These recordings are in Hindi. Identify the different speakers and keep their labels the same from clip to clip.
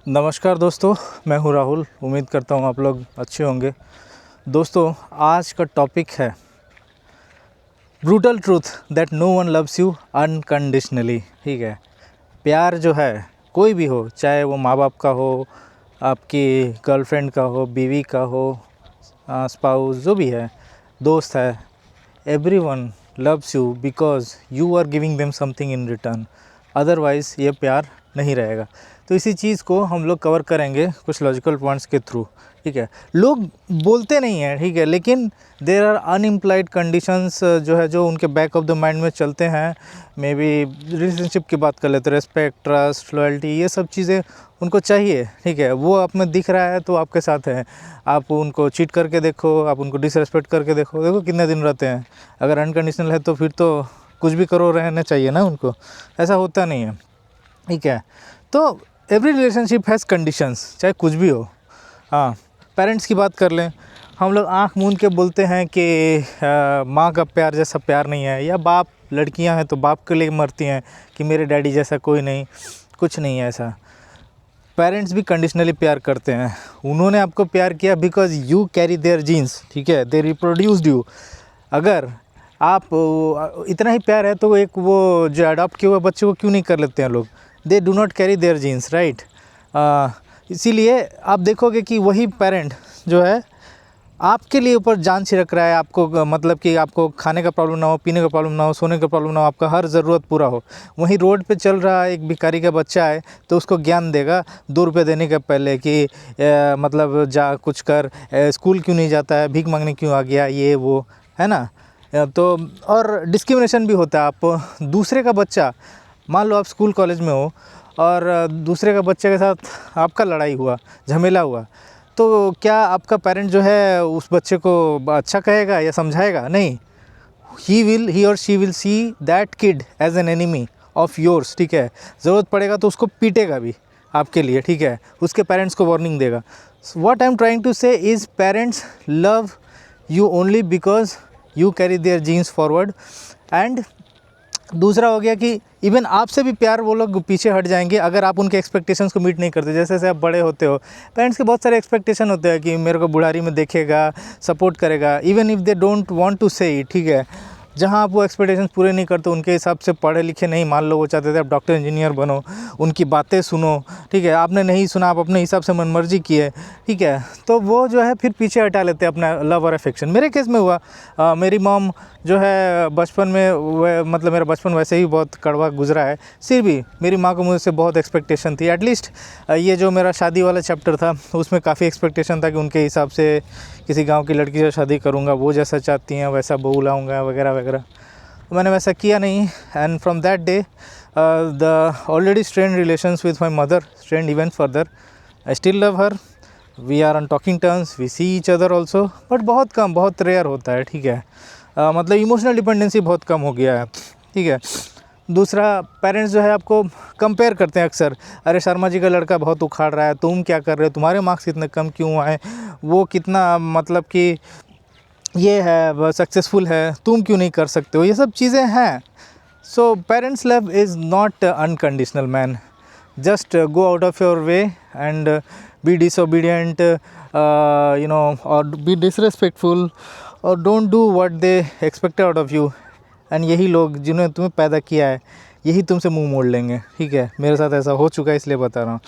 Speaker 1: नमस्कार दोस्तों, मैं हूं राहुल। उम्मीद करता हूं आप लोग अच्छे होंगे। दोस्तों, आज का टॉपिक है brutal truth that no one loves you unconditionally. ठीक है, प्यार जो है कोई भी हो, चाहे वो माँ बाप का हो, आपकी गर्लफ्रेंड का हो, बीवी का हो, स्पाउस जो भी है, दोस्त है, everyone loves you because you are giving them something in return. Otherwise ये प्यार नहीं रहेगा। तो इसी चीज़ को हम लोग कवर करेंगे कुछ लॉजिकल पॉइंट्स के थ्रू। ठीक है, लोग बोलते नहीं हैं, ठीक है, लेकिन देर आर अनइम्प्लाइड कंडीशंस जो है, जो उनके बैक ऑफ द माइंड में चलते हैं। मे बी रिलेशनशिप की बात कर लेते हैं, रेस्पेक्ट, ट्रस्ट, लॉयल्टी, ये सब चीज़ें उनको चाहिए। ठीक है, वो आप में दिख रहा है तो आपके साथ है। आप उनको चीट करके देखो, आप उनको डिसरेस्पेक्ट करके देखो, देखो कितने दिन रहते हैं। अगर अनकंडीशनल है तो फिर तो कुछ भी करो, रहना चाहिए ना उनको। ऐसा होता नहीं है। ठीक है, तो एवरी रिलेशनशिप हैज़ कंडीशंस, चाहे कुछ भी हो। हाँ, पेरेंट्स की बात कर लें, हम लोग आँख मूंद के बोलते हैं कि माँ का प्यार जैसा प्यार नहीं है, या बाप, लड़कियां हैं तो बाप के लिए मरती हैं कि मेरे डैडी जैसा कोई नहीं, कुछ नहीं है ऐसा। पेरेंट्स भी कंडीशनली प्यार करते हैं। उन्होंने आपको प्यार किया because you carry their genes. ठीक है, दे रिप्रोड्यूस्ड यू। अगर आप इतना ही प्यार है तो एक वो जो अडॉप्ट किए हुए बच्चे को क्यों नहीं कर लेते हैं लोग? They do not carry their genes, right. इसीलिए आप देखोगे कि वही पेरेंट जो है आपके लिए ऊपर जान छिड़क रहा है, आपको मतलब कि आपको खाने का प्रॉब्लम ना हो, पीने का प्रॉब्लम ना हो, सोने का प्रॉब्लम ना हो, आपका हर ज़रूरत पूरा हो। वहीं रोड पे चल रहा एक भिखारी का बच्चा है तो उसको ज्ञान देगा 2 रुपये देने के पहले कि मतलब जा कुछ कर, स्कूल क्यों नहीं जाता है, भीख मांगने क्यों आ गया, ये वो, है ना। तो और डिस्क्रिमिनेशन भी होता है। आप दूसरे का बच्चा, मान लो आप स्कूल कॉलेज में हो और दूसरे का बच्चे के साथ आपका लड़ाई हुआ, झमेला हुआ, तो क्या आपका पेरेंट जो है उस बच्चे को अच्छा कहेगा या समझाएगा? नहीं। ही और she will see that kid as an enemy of yours. ठीक है, ज़रूरत पड़ेगा तो उसको पीटेगा भी आपके लिए। ठीक है, उसके पेरेंट्स को वार्निंग देगा। What I am trying to say is parents love you only because you carry their genes forward. And दूसरा हो गया कि इवन आपसे भी प्यार वो लोग पीछे हट जाएंगे अगर आप उनके एक्सपेक्टेशंस को मीट नहीं करते। जैसे जैसे आप बड़े होते हो, पेरेंट्स के बहुत सारे एक्सपेक्टेशन होते हैं कि मेरे को बुढ़ारी में देखेगा, सपोर्ट करेगा, even if they don't want to say it. ठीक है, जहाँ आप वो एक्सपेक्टेशंस पूरे नहीं करते, उनके हिसाब से पढ़े लिखे नहीं, मान लो वो चाहते थे आप डॉक्टर इंजीनियर बनो, उनकी बातें सुनो। ठीक है, आपने नहीं सुना, आप अपने हिसाब से मनमर्जी किए। ठीक है, तो वो जो है फिर पीछे हटा लेते हैं अपना लव और अफेक्शन। मेरे केस में हुआ, मेरी मॉम जो है बचपन में मतलब मेरा बचपन वैसे ही बहुत कड़वा गुजरा है, फिर भी मेरी माँ को मुझसे बहुत एक्सपेक्टेशन थी। एटलीस्ट ये जो मेरा शादी वाला चैप्टर था उसमें काफ़ी एक्सपेक्टेशन था कि उनके हिसाब से किसी गांव की लड़की से शादी करूंगा, वो जैसा चाहती हैं वैसा बहू लाऊंगा, वगैरह वगैरह। मैंने वैसा किया नहीं। And from that day the already strained relations with my mother strained even further. I still love her, we are on talking terms, we see each other also, but बहुत कम, बहुत रेयर होता है। ठीक है, मतलब इमोशनल डिपेंडेंसी बहुत कम हो गया है। ठीक है, दूसरा, पेरेंट्स जो है आपको कंपेयर करते हैं अक्सर, अरे शर्मा जी का लड़का बहुत उखाड़ रहा है, तुम क्या कर रहे हो, तुम्हारे मार्क्स इतने कम क्यों आए, वो कितना मतलब कि ये है, वह सक्सेसफुल है, तुम क्यों नहीं कर सकते हो, ये सब चीज़ें हैं। So parents love is not unconditional man. just go out of your way and be disobedient, or be disrespectful, or don't do what they expect out of you, and यही लोग जिन्होंने तुम्हें पैदा किया है यही तुमसे मुंह मोड़ लेंगे। ठीक है, मेरे साथ ऐसा हो चुका है, इसलिए बता रहा हूँ।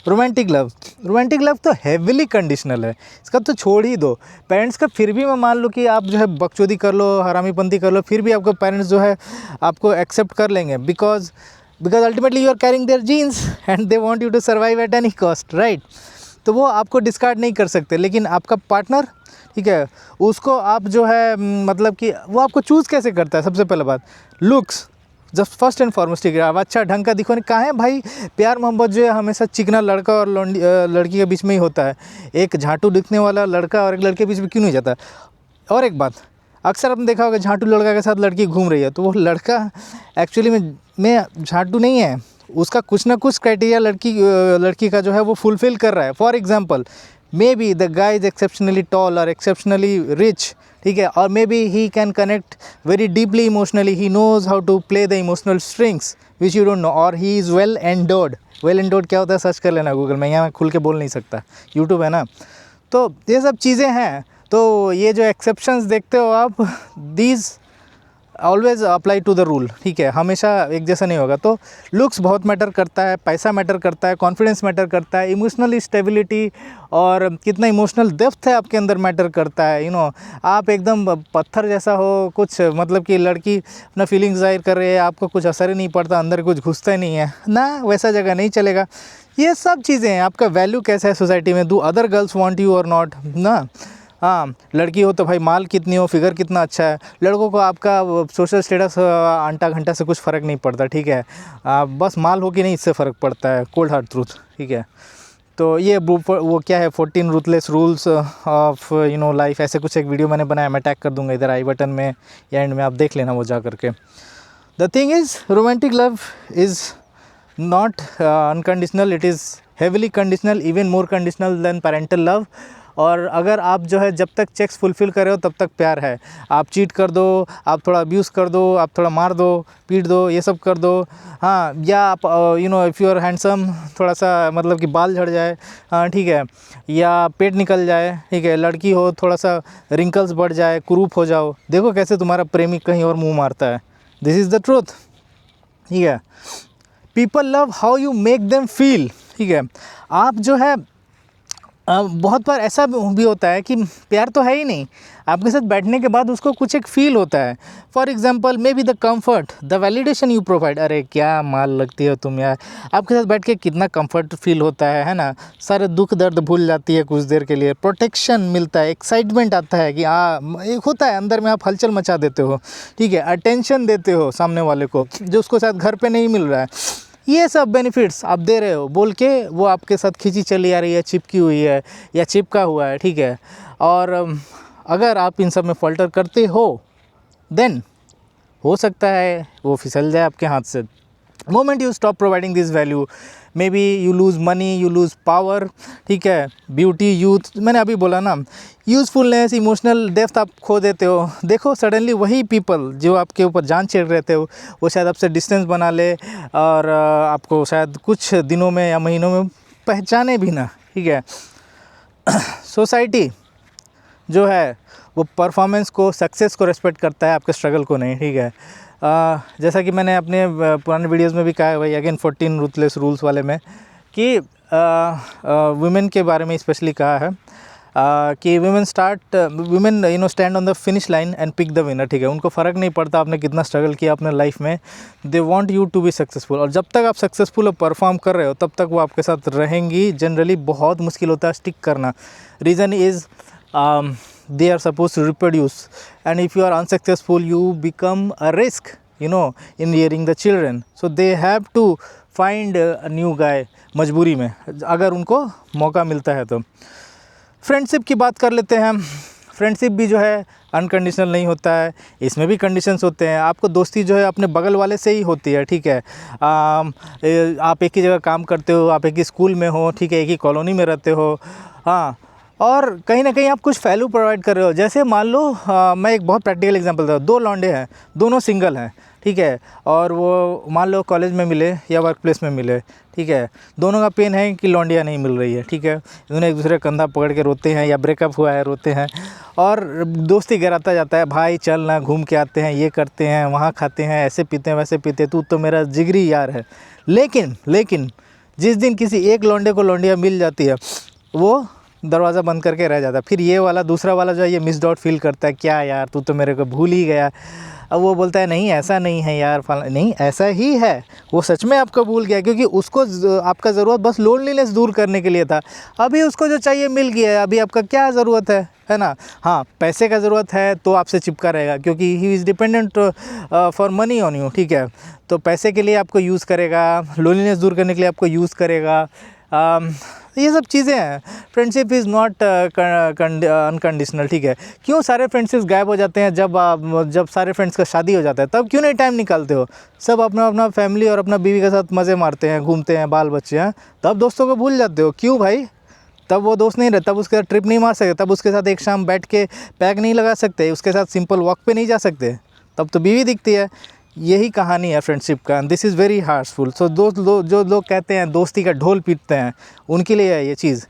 Speaker 1: रोमांटिक लव तो हेविली कंडीशनल है, इसका तो छोड़ ही दो। पेरेंट्स का फिर भी मैं मान लो कि आप जो है बकचोदी कर लो, हरामीपंती कर लो, फिर भी आपको पेरेंट्स जो है आपको एक्सेप्ट कर लेंगे because ultimately you are carrying their genes and they want you to survive at any cost, right? तो वो आपको डिस्कार्ड नहीं कर सकते। लेकिन आपका पार्टनर, ठीक है, उसको आप जो है मतलब कि वो आपको चूज़ कैसे करता है? सबसे पहले बात, looks just first and foremost. ठीक है, आप अच्छा ढंग का दिखो नहीं, कहाँ है भाई प्यार मोहब्बत जो है हमेशा चिकना लड़का और लड़की के बीच में ही होता है। एक झाटू दिखने वाला लड़का और एक लड़के के बीच में क्यों नहीं जाता? और एक बात, अक्सर आपने देखा होगा झाटू लड़का के साथ लड़की घूम रही है तो वो लड़का एक्चुअली में झाटू नहीं है, उसका कुछ ना कुछ क्राइटेरिया लड़की का जो है वो फुलफ़िल कर रहा है। For example, may be the guy is exceptionally tall और एक्सेप्शनली रिच, ठीक है, और may be he can connect very deeply emotionally, he knows how to play the emotional strings which you don't know, और he is well endowed, well endowed क्या होता है सर्च कर लेना गूगल में, यहाँ मैं खुल के बोल नहीं सकता, यूट्यूब है ना। तो ये सब चीज़ें हैं। तो ये जो एक्सेप्शंस देखते हो आप, these always apply to the rule, ठीक है, हमेशा एक जैसा नहीं होगा। तो लुक्स बहुत मैटर करता है, पैसा मैटर करता है, कॉन्फिडेंस मैटर करता है, इमोशनल स्टेबिलिटी और कितना इमोशनल डेप्थ है आपके अंदर मैटर करता है। आप एकदम पत्थर जैसा हो, कुछ मतलब कि लड़की अपना फीलिंग्स जाहिर कर रही है, आपको कुछ असर ही नहीं पड़ता, अंदर कुछ घुसता ही नहीं है ना, वैसा जगह नहीं चलेगा। ये सब चीज़ें हैं। आपका वैल्यू कैसा है सोसाइटी में, do other girls want you और नॉट ना। हाँ, लड़की हो तो भाई माल कितनी हो, फिगर कितना अच्छा है। लड़कों को आपका सोशल स्टेटस आंटा घंटा से कुछ फ़र्क नहीं पड़ता, ठीक है, बस माल हो कि नहीं इससे फ़र्क पड़ता है, कोल्ड हार्ट ट्रूथ, ठीक है। तो ये वो क्या है, 14 रूथलेस रूल्स ऑफ लाइफ, ऐसे कुछ एक वीडियो मैंने बनाया, मैं टैग कर दूंगा इधर आई बटन में या एंड में, आप देख लेना वो जा करके। The thing is romantic love is not unconditional, it is heavily conditional, even more conditional than parental love. और अगर आप जो है जब तक चेक्स फुलफ़िल कर रहे हो तब तक प्यार है। आप चीट कर दो, आप थोड़ा अब्यूज़ कर दो, आप थोड़ा मार दो, पीट दो, ये सब कर दो, हाँ, या आप इफ़ यू आर हैंडसम, थोड़ा सा मतलब कि बाल झड़ जाए, हाँ ठीक है, या पेट निकल जाए, ठीक है, लड़की हो थोड़ा सा रिंकल्स बढ़ जाए, कुरूप हो जाओ, देखो कैसे तुम्हारा प्रेमी कहीं और मुँह मारता है। दिस इज़ द ट्रूथ, ठीक है। People love how you make them feel, ठीक है। आप जो है बहुत बार ऐसा भी होता है कि प्यार तो है ही नहीं, आपके साथ बैठने के बाद उसको कुछ एक फ़ील होता है। For example may be the comfort, the validation you provide. अरे क्या माल लगती हो तुम यार, आपके साथ बैठ के कितना कंफर्ट फील होता है ना, सारे दुख दर्द भूल जाती है कुछ देर के लिए, प्रोटेक्शन मिलता है, एक्साइटमेंट आता है कि एक होता है अंदर में, आप हलचल मचा देते हो, ठीक है, अटेंशन देते हो सामने वाले को, जो उसको शायद घर पर नहीं मिल रहा है। ये सब बेनिफिट्स आप दे रहे हो बोल के वो आपके साथ खींची चली आ रही है, चिपकी हुई है या चिपका हुआ है, ठीक है। और अगर आप इन सब में फ़ल्टर करते हो देन हो सकता है वो फिसल जाए आपके हाथ से। Moment you stop providing this value, may be you lose money, you lose power, ठीक है, ब्यूटी, यूथ, मैंने अभी बोला ना, यूज़फुलनेस, इमोशनल डेप्थ आप खो देते हो। देखो सडनली वही पीपल जो आपके ऊपर जान छेड़ रहे थे वो शायद आपसे डिस्टेंस बना ले और आपको शायद कुछ दिनों में या महीनों में पहचाने भी ना, ठीक है। सोसाइटी जो है वो परफॉर्मेंस को, सक्सेस को रिस्पेक्ट करता है, आपके स्ट्रगल को नहीं, ठीक है। जैसा कि मैंने अपने पुराने वीडियोस में भी कहा है भाई, अगेन 14 रूथलेस रूल्स वाले में, कि वुमेन के बारे में स्पेशली कहा है कि women stand on the finish line and pick the winner, ठीक है। उनको फ़र्क नहीं पड़ता आपने कितना स्ट्रगल किया अपने लाइफ में, they want you to be successful. और जब तक आप सक्सेसफुल और परफॉर्म कर रहे हो तब तक वो आपके साथ रहेंगी। जनरली बहुत मुश्किल होता है स्टिक करना। Reason is they are supposed to reproduce, and if you are unsuccessful you become a risk in rearing the children, so they have to find a new guy मजबूरी में, अगर उनको मौका मिलता है तो। फ्रेंडशिप की बात कर लेते हैं। फ्रेंडशिप भी जो है अनकंडीशनल नहीं होता है, इसमें भी कंडीशंस होते हैं। आपको दोस्ती जो है अपने बगल वाले से ही होती है, ठीक है। आप एक ही जगह काम करते हो, आप एक ही स्कूल में हो, ठीक है, एक ही कॉलोनी में रहते हो, हाँ, और कहीं ना कहीं आप कुछ वैल्यू प्रोवाइड कर रहे हो। जैसे मान लो मैं एक बहुत प्रैक्टिकल एग्जांपल दूँ, दो लौंडे हैं, दोनों सिंगल हैं, ठीक है, और वो मान लो कॉलेज में मिले या वर्क प्लेस में मिले, ठीक है, दोनों का पेन है कि लौंडिया नहीं मिल रही है, ठीक है, दोनों एक दूसरे का कंधा पकड़ के रोते हैं, या ब्रेकअप हुआ है रोते हैं, और दोस्ती गिराता जाता है, भाई चल ना घूम के आते हैं, ये करते हैं, वहाँ खाते हैं, ऐसे पीते हैं, वैसे पीते हैं, तू तो मेरा जिगरी यार है। लेकिन जिस दिन किसी एक लौंडे को लौंडिया मिल जाती है वो दरवाज़ा बंद करके रह जाता है। फिर ये वाला दूसरा वाला जो है ये मिस्ड आउट फील करता है, क्या यार तू तो मेरे को भूल ही गया। अब वो बोलता है नहीं ऐसा नहीं है यार, नहीं ऐसा ही है, वो सच में आपको भूल गया, क्योंकि उसको आपका ज़रूरत बस लोनलीनेस दूर करने के लिए था। अभी उसको जो चाहिए मिल गया है, अभी आपका क्या ज़रूरत है ना। हाँ, पैसे का ज़रूरत है तो आपसे चिपका रहेगा, क्योंकि he is dependent for money on you, ठीक है। तो पैसे के लिए आपको यूज़ करेगा, लोनलीनेस दूर करने के लिए आपको यूज़ करेगा। ये सब चीज़ें हैं। फ्रेंडशिप इज़ नॉट अनकंडीशनल, ठीक है। क्यों सारे फ्रेंडशिप्स गायब हो जाते हैं जब सारे फ्रेंड्स का शादी हो जाता है, तब क्यों नहीं टाइम निकालते हो? सब अपना अपना फैमिली और अपना बीवी के साथ मज़े मारते हैं, घूमते हैं, बाल बच्चे हैं, तब दोस्तों को भूल जाते हो। क्यों भाई? तब वो दोस्त नहीं रहता, तब उसके साथ ट्रिप नहीं मार सकते, तब उसके साथ एक शाम बैठ के पैक नहीं लगा सकते, उसके साथ सिंपल वॉक पे नहीं जा सकते, तब तो बीवी दिखती है। यही कहानी है फ्रेंडशिप का। This is very harshful. So जो लोग कहते हैं दोस्ती का ढोल पीटते हैं, उनके लिए है ये चीज़,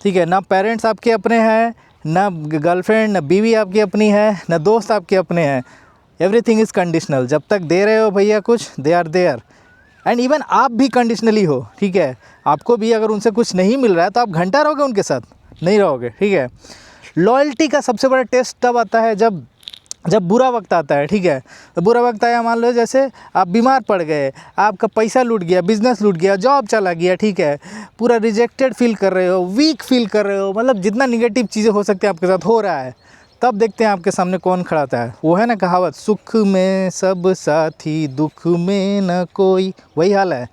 Speaker 1: ठीक है। ना पेरेंट्स आपके अपने हैं, ना गर्लफ्रेंड, ना बीवी आपकी अपनी है, ना दोस्त आपके अपने हैं। Everything is conditional. जब तक दे रहे हो भैया कुछ, they are there. And even आप भी कंडीशनली हो, ठीक है। आपको भी अगर उनसे कुछ नहीं मिल रहा है तो आप घंटा रहोगे उनके साथ? नहीं रहोगे, ठीक है। लॉयल्टी का सबसे बड़ा टेस्ट तब आता है जब बुरा वक्त आता है, ठीक है। तो बुरा वक्त आया, मान लो जैसे आप बीमार पड़ गए, आपका पैसा लूट गया, बिजनेस लूट गया, जॉब चला गया, ठीक है, पूरा रिजेक्टेड फील कर रहे हो, वीक फील कर रहे हो, मतलब जितना निगेटिव चीज़ें हो सकती हैं आपके साथ हो रहा है, तब देखते हैं आपके सामने कौन खड़ा होता है। वो है ना कहावत, सुख में सब साथी, दुख में न कोई। वही हाल है।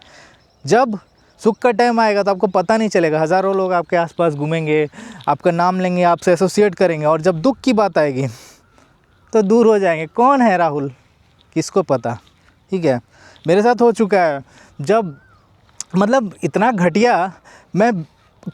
Speaker 1: जब सुख का टाइम आएगा तो आपको पता नहीं चलेगा, हज़ारों लोग आपके आसपास घूमेंगे, आपका नाम लेंगे, आपसे एसोसिएट करेंगे, और जब दुख की बात आएगी तो दूर हो जाएंगे। कौन है राहुल, किसको पता, ठीक है। मेरे साथ हो चुका है। जब मतलब इतना घटिया, मैं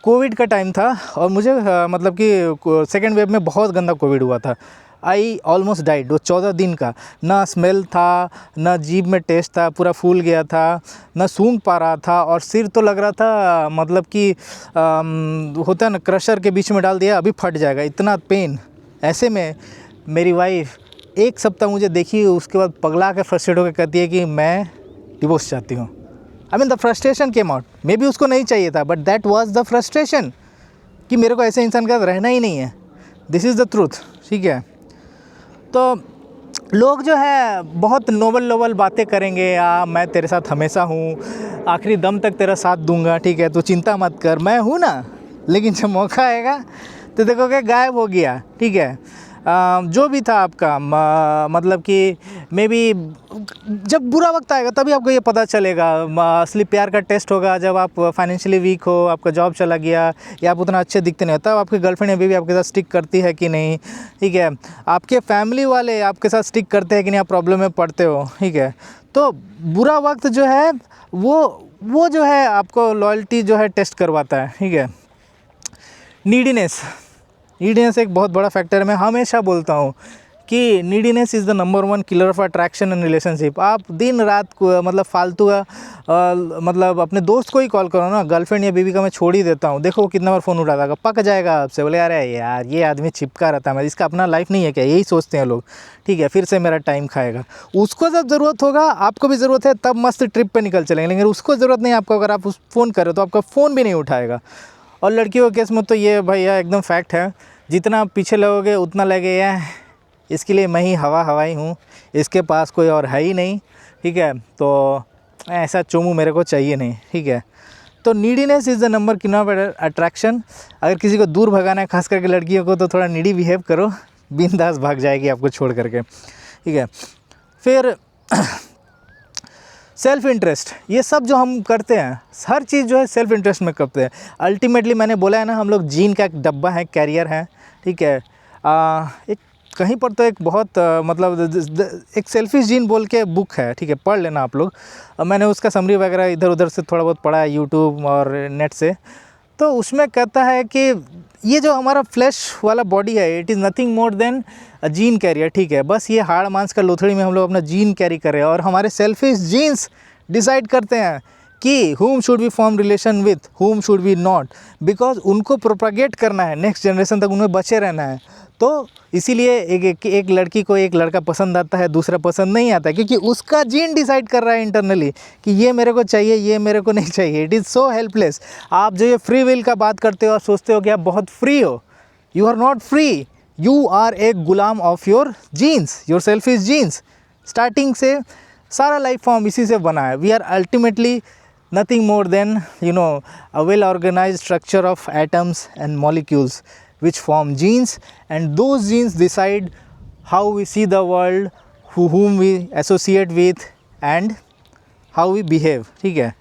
Speaker 1: कोविड का टाइम था और मुझे मतलब कि सेकेंड वेव में बहुत गंदा कोविड हुआ था। I almost died. वो 14 दिन का, ना स्मेल था, ना जीभ में टेस्ट था, पूरा फूल गया था, ना सूंघ पा रहा था, और सिर तो लग रहा था मतलब कि होता है ना क्रशर के बीच में डाल दिया अभी फट जाएगा, इतना पेन। ऐसे में मेरी वाइफ 1 सप्ताह मुझे देखी, उसके बाद पगला के फ्रस्ट्रेट होकर कहती है कि मैं डिवोर्स चाहती हूँ। I mean the frustration came out. May be उसको नहीं चाहिए था, but that was the frustration कि मेरे को ऐसे इंसान के साथ रहना ही नहीं है। दिस इज़ द ट्रूथ, ठीक है। तो लोग जो है बहुत नोबल बातें करेंगे, मैं तेरे साथ हमेशा हूँ, आखिरी दम तक तेरा साथ दूंगा, ठीक है, तो चिंता मत कर, मैं हूँ ना। लेकिन जब मौका आएगा तो देखोगे गायब हो गया, ठीक है। जो भी था आपका, मतलब कि मे बी जब बुरा वक्त आएगा तभी आपको ये पता चलेगा। असली प्यार का टेस्ट होगा जब आप फाइनेंशियली वीक हो, आपका जॉब चला गया, या आप उतना अच्छे दिखते नहीं हो, तब आपकी गर्लफ्रेंड अभी भी आपके साथ स्टिक करती है कि नहीं, ठीक है। आपके फैमिली वाले आपके साथ स्टिक करते हैं कि नहीं, आप प्रॉब्लम में पड़ते हो, ठीक है। तो बुरा वक्त जो है वो जो है आपको लॉयल्टी जो है टेस्ट करवाता है, ठीक है। नीडीनेस एक बहुत बड़ा फैक्टर है। मैं हमेशा बोलता हूँ कि neediness is the number 1 killer of attraction in relationship. आप दिन रात को मतलब फालतू का मतलब अपने दोस्त को ही कॉल करो ना, गर्लफ्रेंड या बीवी का मैं छोड़ ही देता हूँ, देखो कितना बार फ़ोन उठाता, पक जाएगा आपसे, बोले अरे यार ये आदमी चिपका रहता है, मैं इसका अपना लाइफ नहीं है क्या, यही सोचते हैं लोग, ठीक है, फिर से मेरा टाइम खाएगा। उसको जब ज़रूरत होगा, आपको भी ज़रूरत है, तब मस्त ट्रिप पर निकल चलेंगे। लेकिन उसको ज़रूरत नहीं आपको, अगर आप उस फ़ोन करो तो आपका फ़ोन भी नहीं उठाएगा। और लड़कियों के केस में तो ये भैया एकदम फैक्ट है, जितना पीछे लगोगे उतना लगेगा इसके लिए मैं ही हवाई हूँ, इसके पास कोई और है ही नहीं, ठीक है। तो ऐसा चोमू मेरे को चाहिए नहीं, ठीक है। तो neediness is the number killer of attraction. अगर किसी को दूर भगाना है, खास करके लड़कियों को, तो थोड़ा नीडी बिहेव करो, बिंदास भाग जाएगी आपको छोड़ करके, ठीक है। फिर सेल्फ इंटरेस्ट, ये सब जो हम करते हैं, हर चीज़ जो है सेल्फ इंटरेस्ट में करते हैं। अल्टीमेटली मैंने बोला है ना, हम लोग जीन का एक डब्बा है, कैरियर है, ठीक है। एक कहीं पर तो एक बहुत मतलब एक सेल्फिश जीन बोल के बुक है, ठीक है, पढ़ लेना आप लोग। मैंने उसका समरी वगैरह इधर उधर से थोड़ा बहुत पढ़ा है, यूट्यूब और नेट से। तो उसमें कहता है कि ये जो हमारा फ्लैश वाला बॉडी है, it is nothing more than gene carrier, ठीक है। बस ये हाड़ मांस का लोथड़ी में हम लोग अपना जीन कैरी कर रहे हैं, और हमारे सेल्फिश जीन्स डिसाइड करते हैं कि whom should we form relation with, whom should we not, because उनको प्रोपागेट करना है, नेक्स्ट जनरेशन तक उन्हें बचे रहना है। तो इसीलिए एक लड़की को एक लड़का पसंद आता है, दूसरा पसंद नहीं आता, क्योंकि उसका जीन डिसाइड कर रहा है इंटरनली कि ये मेरे को चाहिए, ये मेरे को नहीं चाहिए। It is so helpless. आप जो ये फ्री विल का बात करते हो और सोचते हो कि आप बहुत फ्री हो, you are not free, you are a गुलाम of your genes, your selfish genes. Starting से सारा लाइफ फॉर्म इसी से बना है। We are ultimately nothing more than a well organized structure of atoms and molecules which form genes, and those genes decide how we see the world, whom we associate with and how we behave, ठीक है।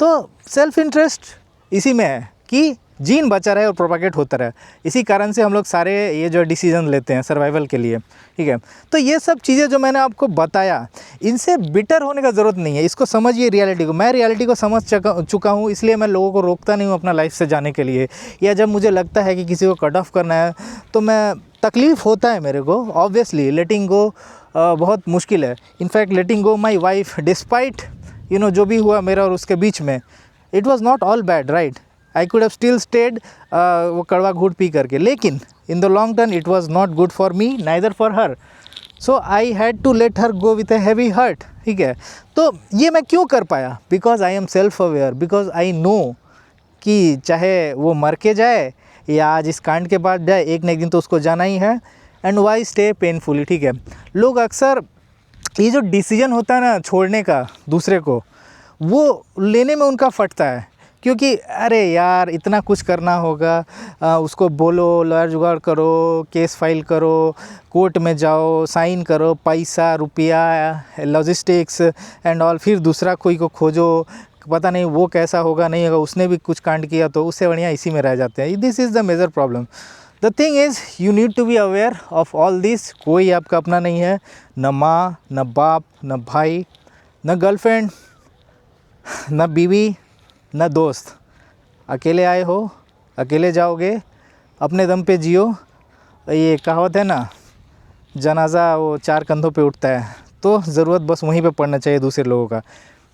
Speaker 1: तो सेल्फ इंटरेस्ट इसी में है कि जीन बचा रहे और प्रोपागेट होता रहे। इसी कारण से हम लोग सारे ये जो डिसीजन लेते हैं सर्वाइवल के लिए, ठीक है। तो ये सब चीज़ें जो मैंने आपको बताया, इनसे बिटर होने का ज़रूरत नहीं है। इसको समझिए रियलिटी को। मैं रियलिटी को समझ चुका हूँ, इसलिए मैं लोगों को रोकता नहीं हूँ अपना लाइफ से जाने के लिए, या जब मुझे लगता है कि किसी को कट ऑफ करना है तो मैं तकलीफ़ होता है मेरे को, ऑब्वियसली लेटिंग गो बहुत मुश्किल है। In fact letting go my wife despite जो भी हुआ मेरा और उसके बीच में, it was not all bad, right. I could have still stayed वो कड़वा घूट पी करके, लेकिन in the long term it was not good for me neither for her, so I had to let her go with a heavy heart, ठीक है। तो ये मैं क्यों कर पाया? Because I am self aware, because I know कि चाहे वो मर के जाए या आज इस कांड के बाद जाए, एक न एक दिन तो उसको जाना ही है। एंड वाई स्टे पेनफुली, ठीक है। लोग अक्सर ये जो डिसीजन होता है ना छोड़ने का दूसरे को, वो लेने में उनका फटता है, क्योंकि अरे यार इतना कुछ करना होगा, उसको बोलो, लॉयर जुगाड़ करो, केस फाइल करो, कोर्ट में जाओ, साइन करो, पैसा रुपया, लॉजिस्टिक्स एंड ऑल, फिर दूसरा कोई को खोजो, पता नहीं वो कैसा होगा नहीं होगा, उसने भी कुछ कांड किया तो उससे बढ़िया इसी में रह जाते हैं। This is the major problem. The thing is you need to be aware of all this. कोई आपका अपना नहीं है, न माँ, न बाप, न भाई, न गर्लफ्रेंड, न बीवी, न दोस्त। अकेले आए हो, अकेले जाओगे, अपने दम पे जियो। ये कहावत है ना, जनाजा वो 4 कंधों पे उठता है, तो ज़रूरत बस वहीं पे पड़ना चाहिए दूसरे लोगों का।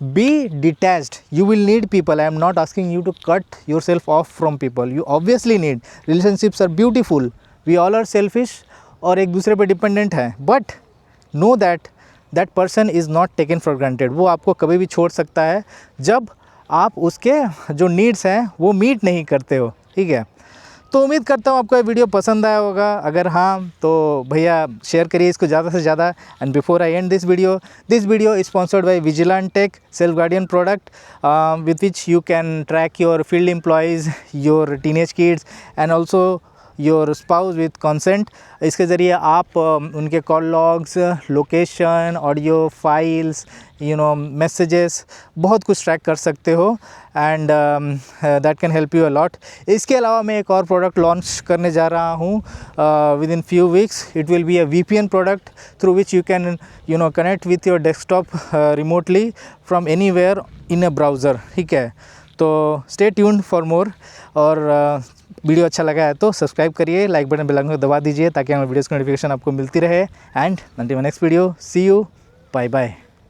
Speaker 1: Be detached. You will need people. I am not asking you to cut yourself off from people. You obviously need. Relationships are beautiful. We all are selfish और एक दूसरे पे डिपेंडेंट है, but know that that person is not taken for granted. वो आपको कभी भी छोड़ सकता है जब आप उसके जो नीड्स हैं वो मीट नहीं करते हो, ठीक है। तो उम्मीद करता हूँ आपको ये वीडियो पसंद आया होगा। अगर हाँ तो भैया शेयर करिए इसको ज़्यादा से ज़्यादा। And before I end this video is sponsored by Vigilant Tech Self Guardian product with which you can track your field employees, your teenage kids and also your spouse with consent. इसके ज़रिए आप उनके call logs, location, audio files, messages, बहुत कुछ ट्रैक कर सकते हो and that can help you a lot. इसके अलावा मैं एक और प्रोडक्ट लॉन्च करने जा रहा हूँ with in few weeks. It will be a VPN product through which you can connect with your desktop remotely from anywhere in a browser, ठीक है। तो स्टे ट्यून्ड फॉर मोर। और वीडियो अच्छा लगा है तो सब्सक्राइब करिए, लाइक बटन बेल आइकन को दबा दीजिए ताकि हमारे वीडियोज़ की नोटिफिकेशन आपको मिलती रहे। And until next video, see you, bye bye.